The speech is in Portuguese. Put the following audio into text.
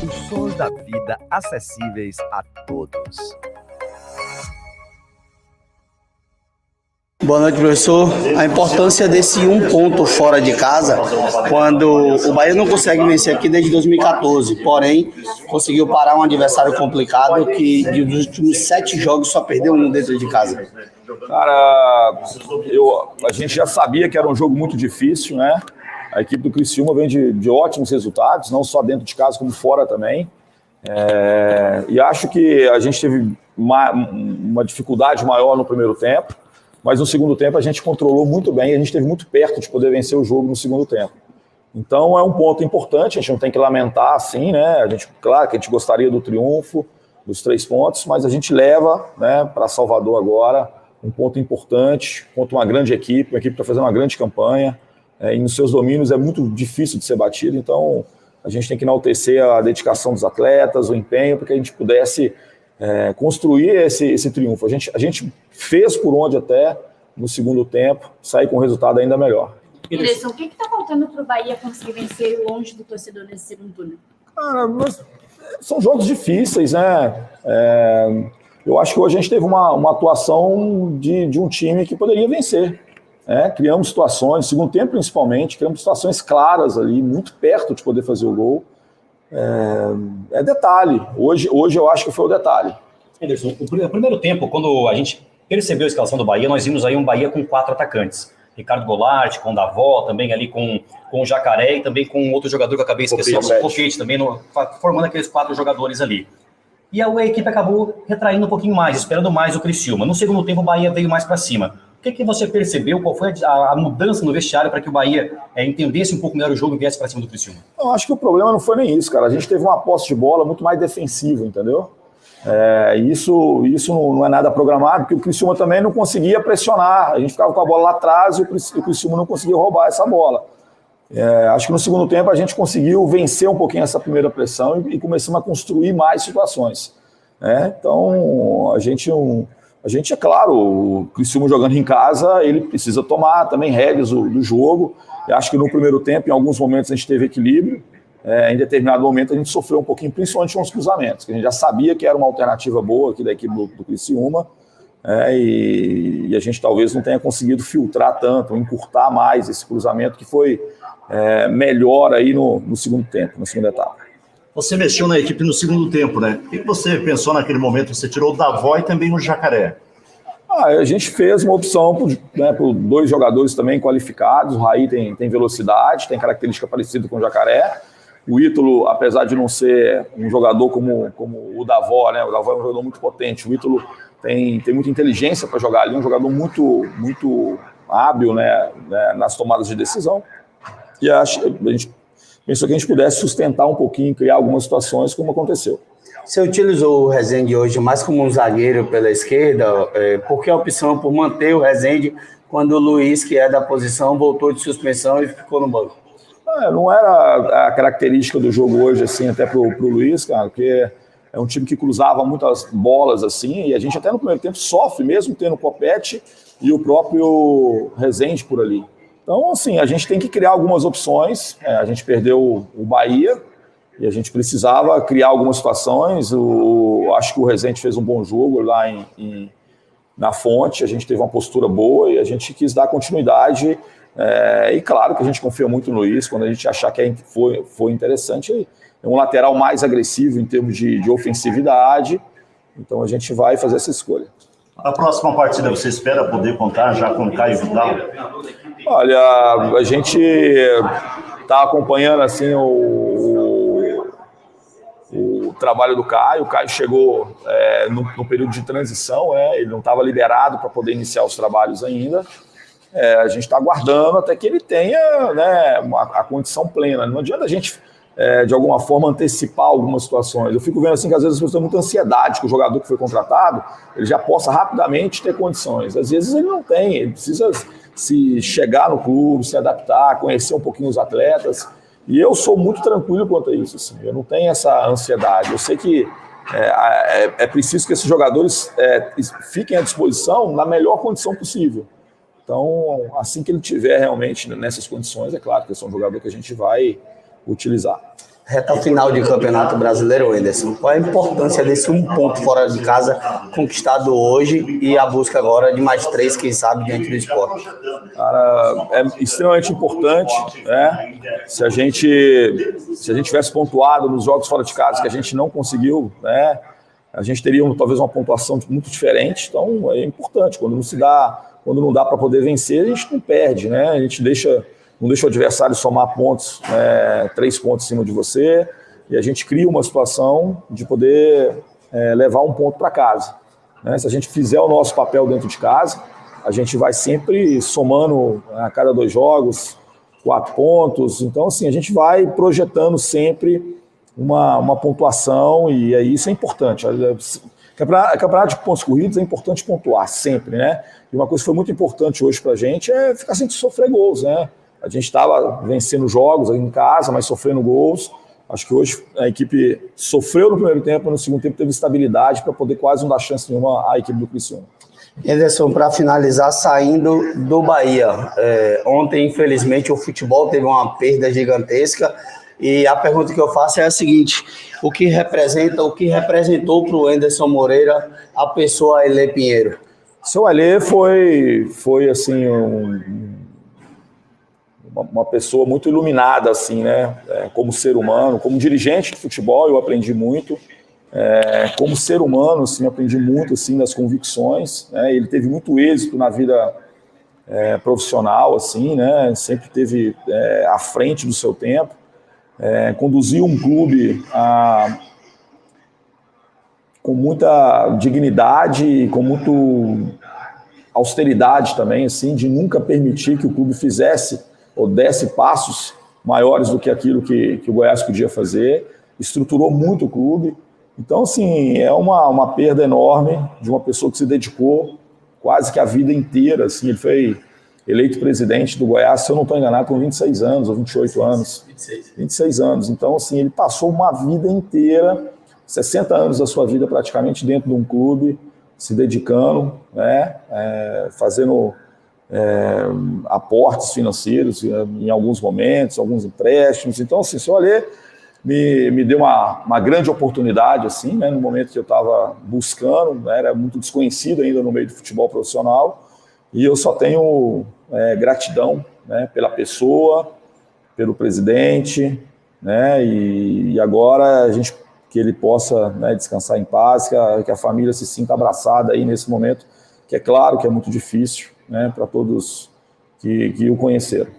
Os sons da vida acessíveis a todos. Boa noite, professor. A importância desse um ponto fora de casa, quando o Bahia não consegue vencer aqui desde 2014, porém conseguiu parar um adversário complicado que dos últimos 7 jogos só perdeu um dentro de casa. Cara, a gente já sabia que era um jogo muito difícil, né? A equipe do Criciúma vem de ótimos resultados, não só dentro de casa como fora também. E acho que a gente teve uma dificuldade maior no primeiro tempo, mas no segundo tempo a gente controlou muito bem e a gente esteve muito perto de poder vencer o jogo no segundo tempo. Então é um ponto importante, a gente não tem que lamentar assim, né? Claro que a gente gostaria do triunfo, dos 3 pontos, mas a gente leva, né, para Salvador agora um ponto importante contra uma grande equipe, uma equipe que está fazendo uma grande campanha, e nos seus domínios é muito difícil de ser batido, então a gente tem que enaltecer a dedicação dos atletas, o empenho, para que a gente pudesse construir esse triunfo. A gente fez por onde até no segundo tempo, sair com um resultado ainda melhor. Anderson, o que está faltando para o Bahia conseguir vencer longe do torcedor nesse segundo turno? São jogos difíceis, né? Eu acho que hoje a gente teve uma atuação de um time que poderia vencer. Criamos situações, segundo tempo principalmente, criamos situações claras ali, muito perto de poder fazer o gol. Detalhe, hoje eu acho que foi o detalhe. Anderson, o primeiro tempo, quando a gente percebeu a escalação do Bahia, nós vimos aí um Bahia com 4 atacantes. Ricardo Goulart, com o Davó, também ali com o Jacaré e também com outro jogador que eu acabei esquecendo, o Copete também, formando aqueles 4 jogadores ali. E a equipe acabou retraindo um pouquinho mais, esperando mais o Criciúma. No segundo tempo o Bahia veio mais para cima. O que você percebeu? Qual foi a mudança no vestiário para que o Bahia entendesse um pouco melhor o jogo e viesse para cima do Criciúma? Eu acho que o problema não foi nem isso, cara. A gente teve uma posse de bola muito mais defensiva, entendeu? Isso não é nada programado, porque o Criciúma também não conseguia pressionar. A gente ficava com a bola lá atrás e o Criciúma não conseguia roubar essa bola. Acho que no segundo tempo a gente conseguiu vencer um pouquinho essa primeira pressão e começamos a construir mais situações. Então, a gente, é claro, o Criciúma jogando em casa, ele precisa tomar também rédeas do jogo. Eu acho que no primeiro tempo, em alguns momentos, a gente teve equilíbrio. Em determinado momento, a gente sofreu um pouquinho, principalmente com os cruzamentos, que a gente já sabia que era uma alternativa boa aqui da equipe do Criciúma, e a gente talvez não tenha conseguido filtrar tanto, encurtar mais esse cruzamento, que foi melhor aí no segundo tempo, na segunda etapa. Você mexeu na equipe no segundo tempo, né? O que você pensou naquele momento? Você tirou o Davó e também o Jacaré. A gente fez uma opção por 2 jogadores também qualificados. O Raí tem velocidade, tem característica parecida com o Jacaré. O Ítalo, apesar de não ser um jogador como o Davó, né? O Davó é um jogador muito potente. O Ítalo tem muita inteligência para jogar ali, um jogador muito, muito hábil, né, nas tomadas de decisão. E a gente pensou que a gente pudesse sustentar um pouquinho, criar algumas situações, como aconteceu. Você utilizou o Rezende hoje mais como um zagueiro pela esquerda, por que a opção por manter o Rezende quando o Luiz, que é da posição, voltou de suspensão e ficou no banco? Não era a característica do jogo hoje, assim, até pro Luiz, cara, porque é um time que cruzava muitas bolas, assim, e a gente até no primeiro tempo sofre, mesmo tendo o Copete e o próprio Rezende por ali. Então, assim, a gente tem que criar algumas opções. A gente perdeu o Bahia e a gente precisava criar algumas situações. Acho que o Rezende fez um bom jogo lá na Fonte. A gente teve uma postura boa e a gente quis dar continuidade. E claro que a gente confia muito no Luiz. Quando a gente achar que foi interessante, é um lateral mais agressivo em termos de ofensividade. Então a gente vai fazer essa escolha. A próxima partida você espera poder contar já com o Caio Vidal? Olha, a gente está acompanhando assim o trabalho do Caio. O Caio chegou no período de transição, ele não estava liberado para poder iniciar os trabalhos ainda. A gente está aguardando até que ele tenha, né, a condição plena. Não adianta a gente, de alguma forma, antecipar algumas situações. Eu fico vendo assim que às vezes as pessoas têm muita ansiedade que o jogador que foi contratado, ele já possa rapidamente ter condições. Às vezes ele não tem, ele precisa se chegar no clube, se adaptar, conhecer um pouquinho os atletas. E eu sou muito tranquilo quanto a isso. Assim. Eu não tenho essa ansiedade. Eu sei que é preciso que esses jogadores fiquem à disposição na melhor condição possível. Então, assim que ele tiver realmente nessas condições, é claro que esse é um jogador que a gente vai utilizar. Reta final de Campeonato Brasileiro, Wenderson. Qual a importância desse 1 ponto fora de casa conquistado hoje e a busca agora de mais 3, quem sabe, diante do Sport? Cara, é extremamente importante, né? Se a gente tivesse pontuado nos jogos fora de casa que a gente não conseguiu, né? A gente teria talvez uma pontuação muito diferente. Então é importante. Quando não dá para poder vencer, a gente não perde, né? A gente não deixa o adversário somar pontos, 3 pontos em cima de você, e a gente cria uma situação de poder levar 1 ponto para casa, né? Se a gente fizer o nosso papel dentro de casa, a gente vai sempre somando a cada 2 jogos 4 pontos. Então, assim, a gente vai projetando sempre uma pontuação, e aí isso é importante. Campeonato de pontos corridos é importante pontuar sempre, né? E uma coisa que foi muito importante hoje para a gente é ficar sem sofrer gols, né? A gente estava vencendo jogos em casa, mas sofrendo gols. Acho que hoje a equipe sofreu no primeiro tempo, no segundo tempo teve estabilidade para poder quase não dar chance nenhuma à equipe do Criciúma. Anderson, para finalizar, saindo do Bahia. Ontem, infelizmente, o futebol teve uma perda gigantesca. E a pergunta que eu faço é a seguinte: o que representou para o Anderson Moreira a pessoa Ailê Pinheiro? Seu Ailê foi assim, uma pessoa muito iluminada, assim, né? Como ser humano, como dirigente de futebol, eu aprendi muito. Como ser humano, assim, aprendi muito assim, das convicções, né? Ele teve muito êxito na vida profissional, assim, né? Sempre esteve à frente do seu tempo. Conduziu um clube com muita dignidade e com muita austeridade também, assim, de nunca permitir que o clube fizesse ou desse passos maiores do que aquilo que o Goiás podia fazer. Estruturou muito o clube. Então, assim, é uma perda enorme de uma pessoa que se dedicou quase que a vida inteira. Assim, ele foi eleito presidente do Goiás, se eu não estou enganado, com 26 anos ou 28 anos. 26 anos. Então, assim, ele passou uma vida inteira, 60 anos da sua vida praticamente dentro de um clube, se dedicando, né, fazendo aportes financeiros em alguns momentos, alguns empréstimos. Então, assim, o senhor Ailê me deu uma grande oportunidade, assim, né, no momento que eu estava buscando, né, era muito desconhecido ainda no meio do futebol profissional, e eu só tenho gratidão, né, pela pessoa, pelo presidente, né, e agora que ele possa, né, descansar em paz, que a família se sinta abraçada aí nesse momento, que é claro que é muito difícil, né, para todos que o conheceram.